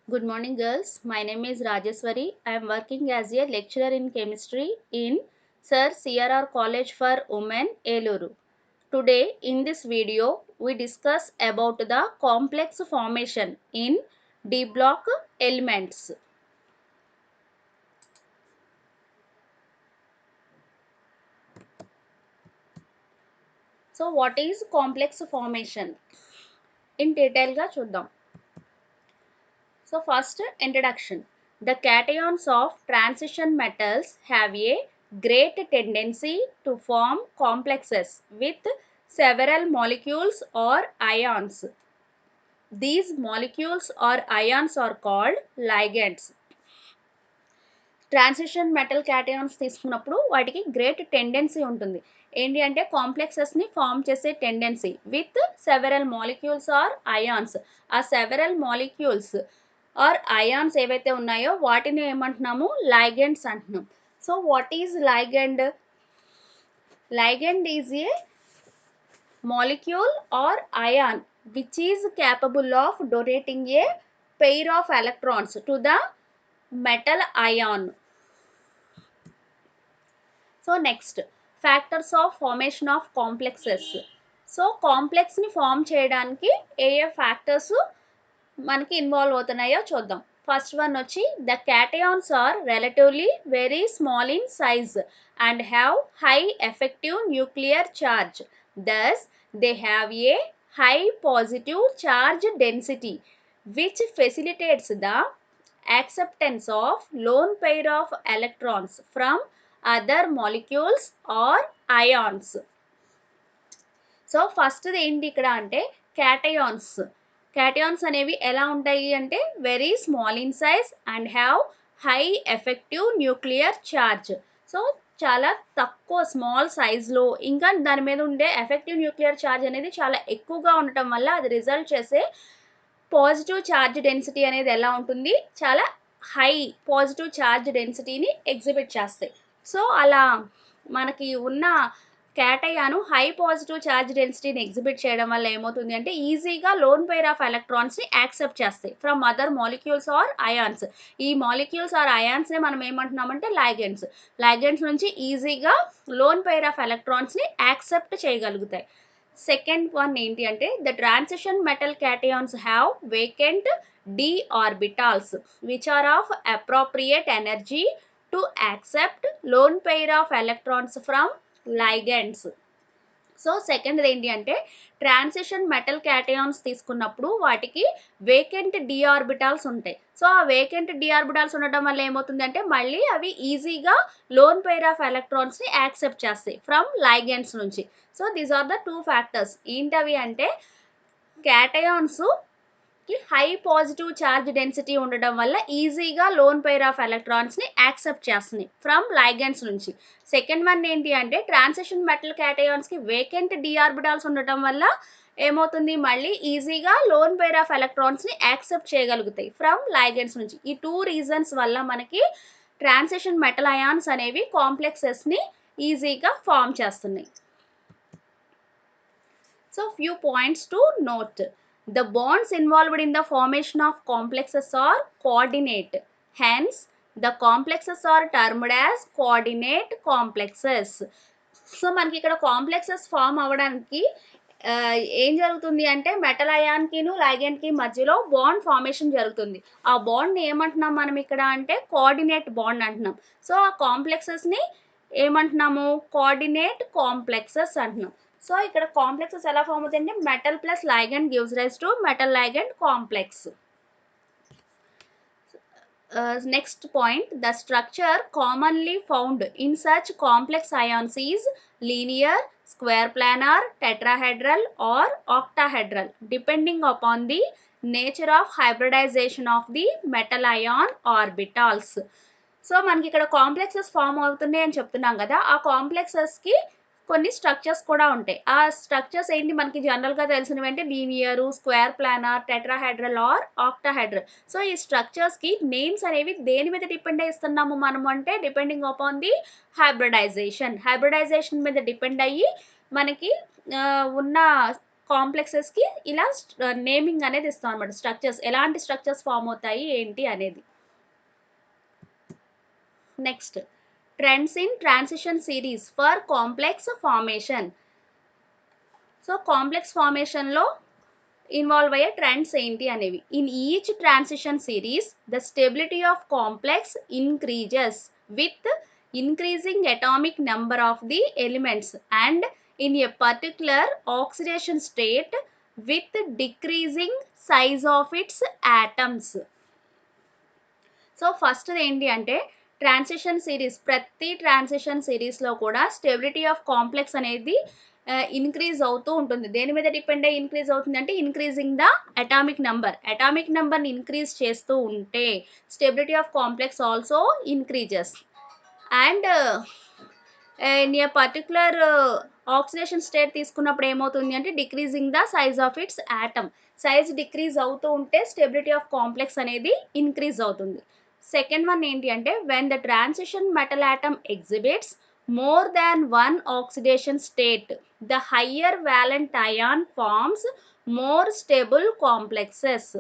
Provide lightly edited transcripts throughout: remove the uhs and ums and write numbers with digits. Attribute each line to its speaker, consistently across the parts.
Speaker 1: Good morning, girls. My name is Rajeswari. I am working as a lecturer in chemistry in Sir CRR College for Women, Eluru. Today, in this video, we discuss about the complex formation in D block elements. So, what is complex formation? In detail ga chuddam. So first, introduction. The cations of transition metals have a great tendency to form complexes with several molecules or ions. These molecules or ions are called ligands. Transition metal cations తీసుకున్నప్పుడు వాటికి great tendency ఉంటుంది. ఏంటి అంటే కాంప్లెక్సెస్ని form చేసే tendency with several molecules or ions. ఆ several molecules or ions ఏవైతే ఉన్నాయో వాటిని ఏమంటున్నాము, లైగెండ్స్ అంటున్నాం. So what is ligand? Ligand is a molecule or ion which is capable of donating a pair of electrons to the metal ion. So next, factors of formation of complexes. So కాంప్లెక్స్ని form చేయడానికి ఏ ఏ factors మనకి involve అవుతున్నాయో చూద్దాం. First one వచ్చి the cations are relatively very small in size and have high effective nuclear charge. Thus they have a high positive charge density which facilitates the acceptance of lone pair of electrons from other molecules or ions. So first ఏంటి ఇక్కడ అంటే cations. Cations అనేవి ఎలా ఉంటాయి అంటే very small in size and have high effective nuclear charge. So చాలా తక్కువ small సైజ్లో, ఇంకా దాని మీద ఉండే ఎఫెక్టివ్ న్యూక్లియర్ చార్జ్ అనేది చాలా ఎక్కువగా ఉండటం వల్ల అది రిజల్ట్ చేసే పాజిటివ్ ఛార్జ్ డెన్సిటీ అనేది ఎలా ఉంటుంది, చాలా హై పాజిటివ్ ఛార్జ్ డెన్సిటీని ఎగ్జిబిట్ చేస్తాయి. సో అలా మనకి ఉన్న క్యాటయాను హై పాజిటివ్ ఛార్జ్ డెన్సిటీని ఎగ్జిబిట్ చేయడం వల్ల ఏమవుతుంది అంటే ఈజీగా లోన్ పెయిర్ ఆఫ్ ఎలక్ట్రాన్స్ని యాక్సెప్ట్ చేస్తాయి from other molecules or ions. ఈ మాలిక్యూల్స్ ఆర్ అయాన్స్ని మనం ఏమంటున్నామంటే లైగెండ్స్. లైగెండ్స్ నుంచి ఈజీగా లోన్ పెయిర్ ఆఫ్ ఎలక్ట్రాన్స్ని యాక్సెప్ట్ చేయగలుగుతాయి. సెకండ్ వన్ ఏంటి అంటే the transition metal cations have vacant d orbitals which are of appropriate energy to accept lone pair of electrons from ligands. So second ఏంటి అంటే transition metal cations తీసుకున్నప్పుడు వాటికి vacant D orbitals ఉంటాయి. So ఆ vacant D orbitals ఉండటం వల్ల ఏమవుతుంది అంటే మళ్ళీ అవి ఈజీగా లోన్ పెయిర్ ఆఫ్ ఎలక్ట్రాన్స్ని యాక్సెప్ట్ చేస్తాయి ఫ్రమ్ లైగెండ్స్ నుంచి. So these are the two factors. ఏంటవి అంటే cations high positive charge density ఉండడం వల్ల ఈజీగా లోన్ పెయిర్ ఆఫ్ ఎలక్ట్రాన్స్ని యాక్సెప్ట్ చేస్తున్నాయి ఫ్రమ్ లైగెండ్స్ నుంచి. సెకండ్ వన్ ఏంటి అంటే transition metal క్యాటయాన్స్కి vacant D orbitals ఉండటం వల్ల ఏమవుతుంది, మళ్ళీ ఈజీగా లోన్ పెయిర్ ఆఫ్ ఎలక్ట్రాన్స్ని యాక్సెప్ట్ చేయగలుగుతాయి ఫ్రమ్ లైగెండ్స్ నుంచి. ఈ టూ రీజన్స్ వల్ల మనకి ట్రాన్సిషన్ మెటల్ అయాన్స్ అనేవి కాంప్లెక్సెస్ని ఈజీగా ఫామ్ చేస్తున్నాయి. So few points to note. The bonds involved in the formation of complexes are coordinate. Hence, the complexes are termed as coordinate complexes. So మనకి ఇక్కడ complexes form అవ్వడానికి ఏం జరుగుతుంది అంటే మెటల్ అయాన్కిను లైగెండ్కి మధ్యలో బాండ్ ఫార్మేషన్ జరుగుతుంది. ఆ బాండ్ని ఏమంటున్నాం మనం ఇక్కడ అంటే కోఆర్డినేట్ బాండ్ అంటున్నాం. సో ఆ కాంప్లెక్సెస్ని ఏమంటున్నాము, కోఆర్డినేట్ కాంప్లెక్సెస్ అంటున్నాం. సో ఇక్కడ కాంప్లెక్సెస్ ఎలా ఫామ్ అవుతాయంటే metal plus ligand gives rise to metal ligand complex. Next point, the structure commonly found in such complex ions is linear, square planar, tetrahedral or octahedral depending upon the nature of hybridization of the metal ion orbitals. So మనకి ఇక్కడ complexes form అవుతున్నాయి అని చెప్తున్నాం కదా, ఆ కాంప్లెక్సెస్కి కొన్ని structures కూడా ఉంటాయి. ఆ స్ట్రక్చర్స్ ఏంటి మనకి జనరల్గా తెలిసినవి అంటే linear, square planar, tetrahedral or octahedral. So ఈ స్ట్రక్చర్స్కి నేమ్స్ అనేవి దేని మీద డిపెండ్ ఇస్తున్నాము మనము అంటే డిపెండింగ్ అపాన్ ది హైబ్రిడైజేషన్ మీద డిపెండ్ అయ్యి మనకి ఉన్న కాంప్లెక్సెస్కి ఇలా నేమింగ్ అనేది ఇస్తాం అనమాట. స్ట్రక్చర్స్ ఎలాంటి స్ట్రక్చర్స్ ఫామ్ అవుతాయి ఏంటి అనేది. Next trends in transition series for complex formation. So complex ఫార్మేషన్లో ఇన్వాల్వ్ అయ్యే ట్రెండ్స్ ఏంటి అనేవి. In each transition series the stability of complex increases with increasing atomic number of the elements and in a particular oxidation state with decreasing size of its atoms. So first ఏంటి అంటే transition series, ప్రతి transition సిరీస్లో కూడా stability of complex అనేది increase అవుతూ ఉంటుంది. దేని మీద డిపెండ్ అయ్యి ఇంక్రీజ్ అవుతుంది అంటే ఇంక్రీజింగ్ ద అటామిక్ నెంబర్ని ఇంక్రీజ్ చేస్తూ ఉంటే stability of complex also increases. And in a particular oxidation state తీసుకున్నప్పుడు ఏమవుతుంది అంటే decreasing the size of it's atom. Size decrease అవుతూ ఉంటే స్టెబిలిటీ ఆఫ్ కాంప్లెక్స్ అనేది ఇంక్రీజ్ అవుతుంది. సెకండ్ వన్ ఏంటి అంటే when the transition metal atom exhibits more than one oxidation state the higher valent ion forms more stable complexes.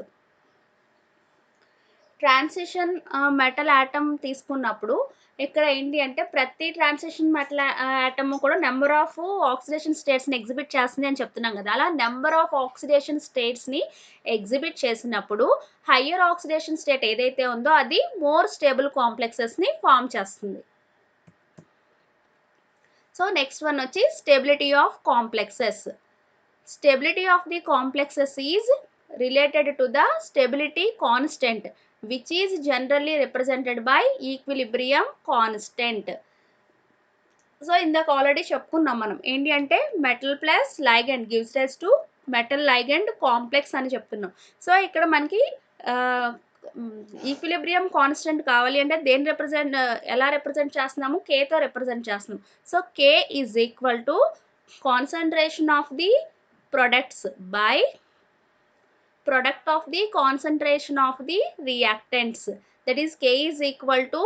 Speaker 1: Transition metal atom తీసుకున్నప్పుడు ఇక్కడ ఏంటి అంటే ప్రతి ట్రాన్సిషన్ మెటల్ యాటమ్ కూడా నెంబర్ ఆఫ్ ఆక్సిడేషన్ స్టేట్స్ని ఎగ్జిబిట్ చేస్తుంది అని చెప్తున్నాం కదా. అలా నెంబర్ ఆఫ్ ఆక్సిడేషన్ స్టేట్స్ని ఎగ్జిబిట్ చేసినప్పుడు హయ్యర్ ఆక్సిడేషన్ స్టేట్ ఏదైతే ఉందో అది మోర్ స్టేబుల్ కాంప్లెక్సెస్ని ఫామ్ చేస్తుంది. సో నెక్స్ట్ వన్ వచ్చి stability of complexes. Stability of the complexes is related to the stability constant which is generally represented by equilibrium constant. So ఇందాక already చెప్పుకున్నాం మనం ఏంటి అంటే metal plus ligand gives rise to metal ligand complex అని చెప్తున్నాం. So ఇక్కడ మనకి equilibrium constant కావాలి అంటే దేని ఎలా రిప్రజెంట్ చేస్తున్నాము, కేతో రిప్రజెంట్ చేస్తున్నాం. So K is equal to concentration of the products by product of the concentration of the reactants, that is K is equal to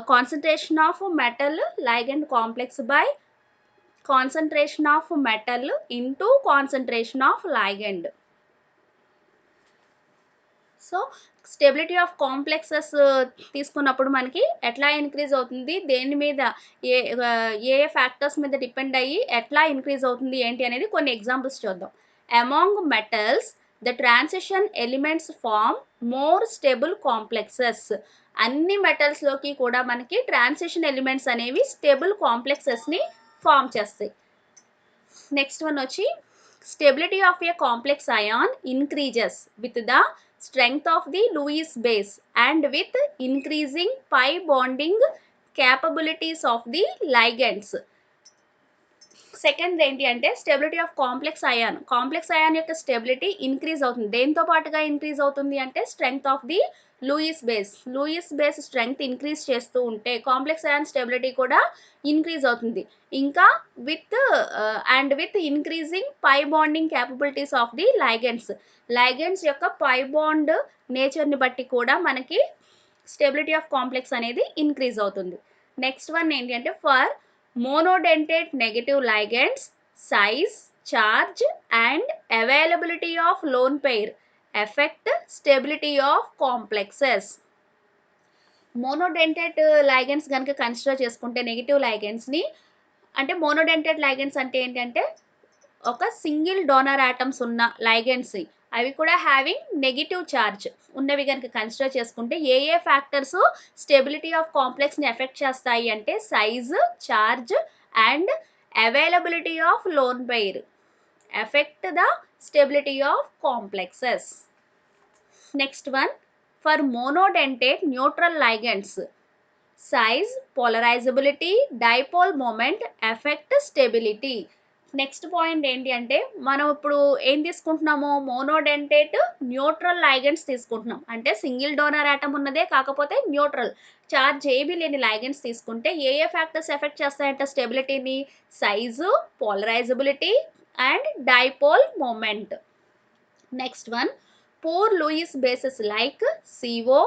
Speaker 1: concentration of metal ligand complex by concentration of metal into concentration of ligand. So stability of complexes తీసుకున్నప్పుడు మనకి ఎట్లా increase అవుతుంది, దేని మీద ఏ ఏ factors మీద depend అయ్యి ఎట్లా ఇంక్రీజ్ అవుతుంది ఏంటి అనేది కొన్ని ఎగ్జాంపుల్స్ చూద్దాం. Among metals the transition elements form more stable complexes. అన్ని మెటల్స్లోకి కూడా మనకి ట్రాన్సిషన్ ఎలిమెంట్స్ అనేవి స్టేబుల్ కాంప్లెక్సెస్ని ఫామ్ చేస్తాయి. నెక్స్ట్ వన్ వచ్చి stability of a complex ion increases with the strength of the Lewis base and with increasing pi bonding capabilities of the ligands. Second ఏంటి అంటే స్టెబిలిటీ ఆఫ్ కాంప్లెక్స్ అయాన్ యొక్క stability increase అవుతుంది. దేంతో పాటుగా increase అవుతుంది అంటే strength of the Lewis base strength increase చేస్తూ ఉంటే కాంప్లెక్స్ అయాన్ స్టెబిలిటీ కూడా ఇంక్రీజ్ అవుతుంది. ఇంకా with increasing pi bonding capabilities of the ligands యొక్క పై బాండ్ నేచర్ని బట్టి కూడా మనకి స్టెబిలిటీ ఆఫ్ కాంప్లెక్స్ అనేది ఇంక్రీజ్ అవుతుంది. నెక్స్ట్ వన్ ఏంటి అంటే for monodentate negative ligands, size, charge and availability of lone pair affect stability of complexes. Monodentate ligands కనుక కన్సిడర్ చేసుకుంటే నెగిటివ్ లైగెండ్స్ని, అంటే మోనోడెంటేట్ లైగెండ్స్ అంటే ఏంటంటే ఒక సింగిల్ డోనర్ ఆటమ్స్ ఉన్న లైగెండ్స్, అవి కూడా హ్యావింగ్ నెగిటివ్ ఛార్జ్ ఉన్నవి కనుక కన్సిడర్ చేసుకుంటే ఏ ఫ్యాక్టర్స్ స్టెబిలిటీ ఆఫ్ కాంప్లెక్స్ని ఎఫెక్ట్ చేస్తాయి అంటే size, charge and availability of lone pair affect the stability of complexes. Next one for monodentate neutral ligands size, polarisability, dipole moment affect stability. Next point ఏంటి అంటే మనం ఇప్పుడు ఏం తీసుకుంటున్నాము, మోనోడెంటేట్ న్యూట్రల్ లైగెండ్స్ తీసుకుంటున్నాం. అంటే సింగిల్ డోనర్ ఆటమ్ ఉన్నదే కాకపోతే న్యూట్రల్ చార్జ్ ఏమీ లేని లైగెండ్స్ తీసుకుంటే ఏ ఫ్యాక్టర్స్ ఎఫెక్ట్ చేస్తాయంటే స్టెబిలిటీని, size, polarizability and dipole moment. Next one poor Lewis bases like CO,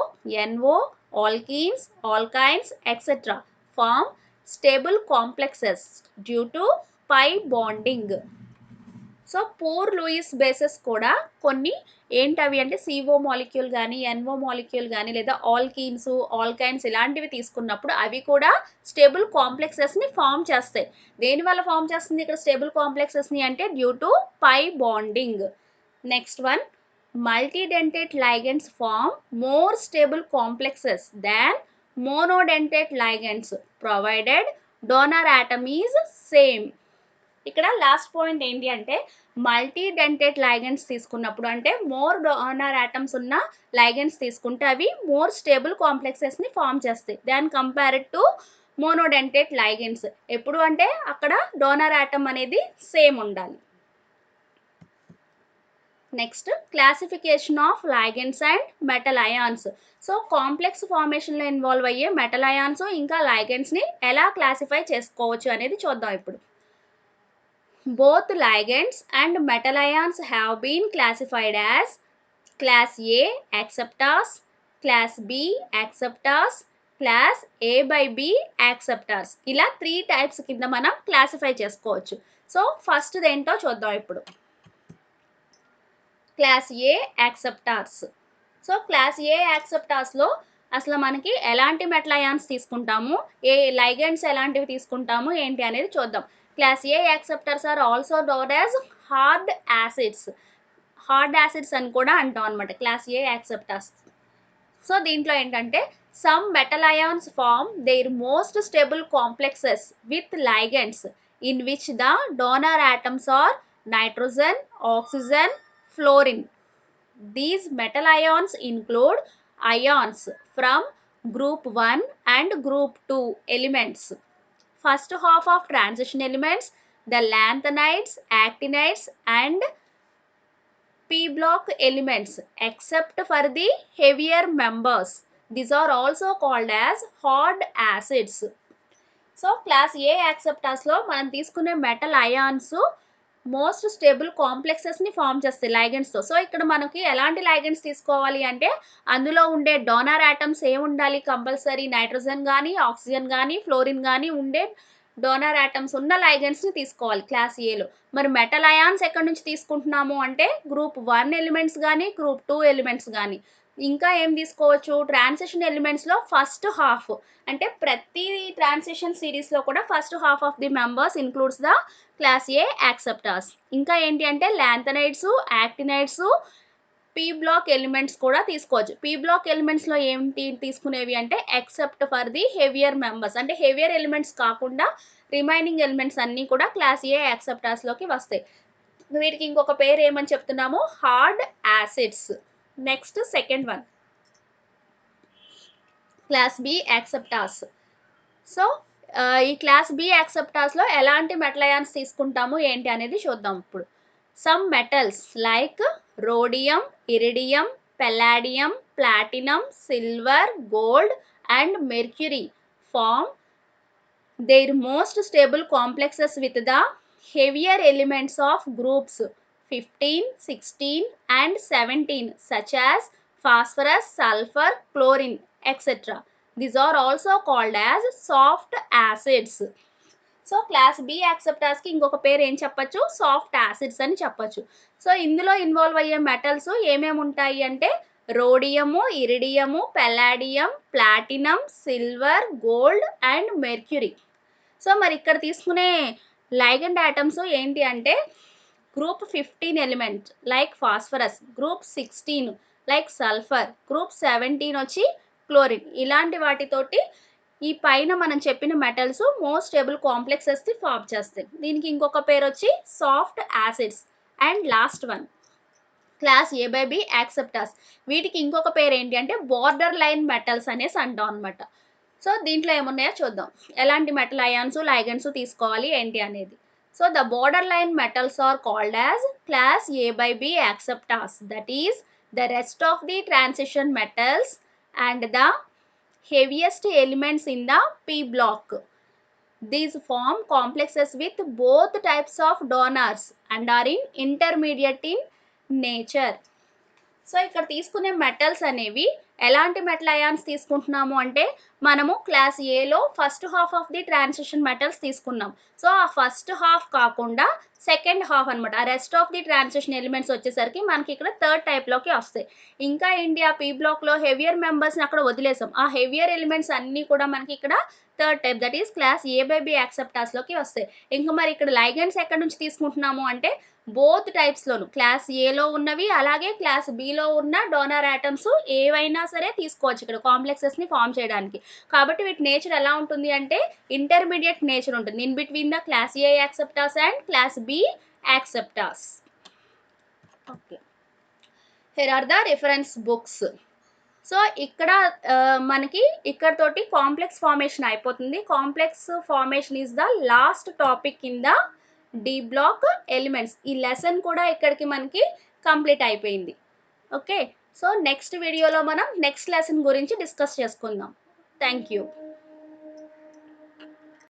Speaker 1: NO, alkenes, alkynes etc. form stable complexes due to pi bonding. So poor Lewis bases కూడా కొన్ని ఏంటవి అంటే CO molecule కానీ NO molecule కానీ లేదా alkenes alkynes ఇలాంటివి తీసుకున్నప్పుడు అవి కూడా స్టేబుల్ కాంప్లెక్సెస్ని ఫామ్ చేస్తాయి. దేనివల్ల ఫామ్ చేస్తుంది ఇక్కడ స్టేబుల్ కాంప్లెక్సెస్ని అంటే due to pi bonding. Next one, multidentate ligands form more stable complexes than monodentate ligands provided donor atom is same. ఇక్కడ లాస్ట్ పాయింట్ ఏంటి అంటే మల్టీడెంటేట్ లైగెండ్స్ తీసుకున్నప్పుడు అంటే మోర్ డోనర్ ఆటమ్స్ ఉన్న లైగెండ్స్ తీసుకుంటే అవి మోర్ స్టేబుల్ కాంప్లెక్సెస్ని ఫామ్ చేస్తాయి than compared to monodentate ligands. ఎప్పుడు అంటే అక్కడ డోనర్ ఆటమ్ అనేది సేమ్ ఉండాలి. Next, classification of ligands and metal ions. So complex ఫార్మేషన్లో ఇన్వాల్వ్ అయ్యే మెటల్ అయాన్స్ ఇంకా లైగెండ్స్ని ఎలా క్లాసిఫై చేసుకోవచ్చు అనేది చూద్దాం ఇప్పుడు. Both ligands and metal ions have been classified as class A acceptors, class B acceptors, class A by B acceptors. ఇలా 3 టైప్స్ కింద మనం క్లాసిఫై చేసుకోవచ్చు. సో ఫస్ట్ ఏంటో చూద్దాం ఇప్పుడు. Class A acceptors. So class A యాక్సెప్టార్స్లో అసలు మనకి ఎలాంటి మెటల్ అయాన్స్ తీసుకుంటాము, ఏ లైగెండ్స్ ఎలాంటివి తీసుకుంటాము ఏంటి అనేది చూద్దాం. Class A acceptors are also known as hard acids. Hard acids అని కూడా అంటాం అనమాట క్లాస్ A యాక్సెప్టర్స్. సో దీంట్లో ఏంటంటే some metal ions form their most stable complexes with ligands in which the donor atoms are nitrogen, oxygen, fluorine. These metal ions include ions from group 1 and group 2 elements. First half of transition elements, the lanthanides, actinides and p block elements except for the heavier members. These are also called as hard acids. So class A యాక్సెప్టార్స్లో మనం తీసుకునే metal ions most stable కాంప్లెక్సెస్ని form చేస్తాయి లైగెండ్స్తో. So ఇక్కడ మనకి ఎలాంటి ligands తీసుకోవాలి అంటే అందులో ఉండే డోనర్ ఆటమ్స్ ఏమి ఉండాలి, కంపల్సరీ నైట్రోజన్ కానీ ఆక్సిజన్ కానీ ఫ్లోరిన్ కానీ ఉండే డోనర్ ఆటమ్స్ ఉన్న లైగెండ్స్ని తీసుకోవాలి క్లాస్ ఏలో. మరి మెటల్ అయాన్స్ ఎక్కడి నుంచి తీసుకుంటున్నాము అంటే గ్రూప్ 1 ఎలిమెంట్స్ కానీ గ్రూప్ 2 ఎలిమెంట్స్ కానీ. ఇంకా ఏం తీసుకోవచ్చు, ట్రాన్సిషన్ ఎలిమెంట్స్లో ఫస్ట్ హాఫ్ అంటే ప్రతి ట్రాన్సిషన్ సిరీస్లో కూడా first half of the members includes the class A acceptors. ఇంకా ఏంటి అంటే లాంథనైడ్స్, యాక్టినైడ్స్, పీ బ్లాక్ ఎలిమెంట్స్ కూడా తీసుకోవచ్చు. పీ బ్లాక్ ఎలిమెంట్స్లో ఏంటి తీసుకునేవి అంటే except for the heavier members, అంటే హెవియర్ ఎలిమెంట్స్ కాకుండా రిమైనింగ్ ఎలిమెంట్స్ అన్నీ కూడా క్లాస్ A యాక్సెప్టార్స్లోకి వస్తాయి. వీటికి ఇంకొక పేరు ఏమని చెప్తున్నాము, hard acids. Next second one, class B acceptors. So ఈ క్లాస్ B యాక్సెప్టార్స్లో ఎలాంటి మెటల్ అయాన్స్ తీసుకుంటాము ఏంటి అనేది చూద్దాం ఇప్పుడు. Some metals like rhodium, iridium, palladium, platinum, silver, gold and mercury form their most stable complexes with the heavier elements of groups 15, 16 and 17 such as phosphorus, sulfur, chlorine, etc. These are also called as soft acids. So class B యాక్సెప్టార్స్కి ఇంకొక పేరు ఏం చెప్పచ్చు, soft acids అని చెప్పచ్చు. So ఇందులో involve అయ్యే metals ఏమేమి ఉంటాయి అంటే rhodium, iridium, palladium, platinum, silver, gold and mercury. So మరి ఇక్కడ తీసుకునే లైగెండ్ ఆటమ్స్ ఏంటి అంటే group 15 element like phosphorus, group 16 like sulphur, group 17 వచ్చి క్లోరిన్. ఇలాంటి వాటితోటి ఈ పైన మనం చెప్పిన మెటల్స్ మోస్ట్ స్టేబుల్ కాంప్లెక్సెస్ని ఫామ్ చేస్తాయి. దీనికి ఇంకొక పేరు వచ్చి soft acids. And last one, class A by B acceptors. వీటికి ఇంకొక పేరు ఏంటి అంటే బార్డర్ లైన్ మెటల్స్ అనేసి అంటాం అనమాట. సో దీంట్లో ఏమున్నాయో చూద్దాం, ఎలాంటి మెటల్ అయాన్స్ లైగెండ్స్ తీసుకోవాలి ఏంటి అనేది. So the borderline metals are called as class A by B acceptors, that is the rest of the transition metals and the heaviest elements in the P block. These form complexes with both types of donors and are in intermediate in nature. So ఇక్కడ తీసుకునే metals అనేవి ఎలాంటి metal ions తీసుకుంటున్నాము అంటే మనము class ఏలో first half of the transition metals తీసుకున్నాం. So ఆ ఫస్ట్ హాఫ్ కాకుండా సెకండ్ హాఫ్ అనమాట. ఆ rest of the transition elements వచ్చేసరికి మనకి ఇక్కడ థర్డ్ టైప్‌లోకి వస్తాయి. ఇంకా ఏంటి ఆ పీ బ్లాక్‌లో హెవియర్ మెంబర్స్‌ని అక్కడ వదిలేసాం. ఆ హెవియర్ ఎలిమెంట్స్ అన్నీ కూడా మనకి ఇక్కడ third type that is class A by B యాక్సెప్టార్స్‌లోకి వస్తాయి. ఇంక మరి ఇక్కడ లైగండ్స్ ఎక్కడి నుంచి తీసుకుంటున్నాము అంటే బోత్ టైప్స్‌లోను క్లాస్ ఏలో ఉన్నవి అలాగే క్లాస్ బిలో ఉన్న డోనర్ ఆటమ్స్ ఏవైనా సరే తీసుకోవచ్చు ఇక్కడ కాంప్లెక్సెస్‌ని ఫార్మ్ చేయడానికి. కాబట్టి వీటి నేచర్ ఎలా ఉంటుంది అంటే ఇంటర్మీడియట్ నేచర్ ఉంటుంది. In between the class A acceptors and class B acceptors. Okay. Here are the reference books. So, ఇక్కడ మనకి ఇక్కడితోటి కాంప్లెక్స్ ఫార్మేషన్ అయిపోతుంది. Complex formation is the last topic in the D block elements. ఈ lesson కూడా ఇక్కడికి మనకి complete అయిపోయింది. Okay. So, next వీడియోలో మనం నెక్స్ట్ లెసన్ గురించి డిస్కస్ చేసుకుందాం. Thank you.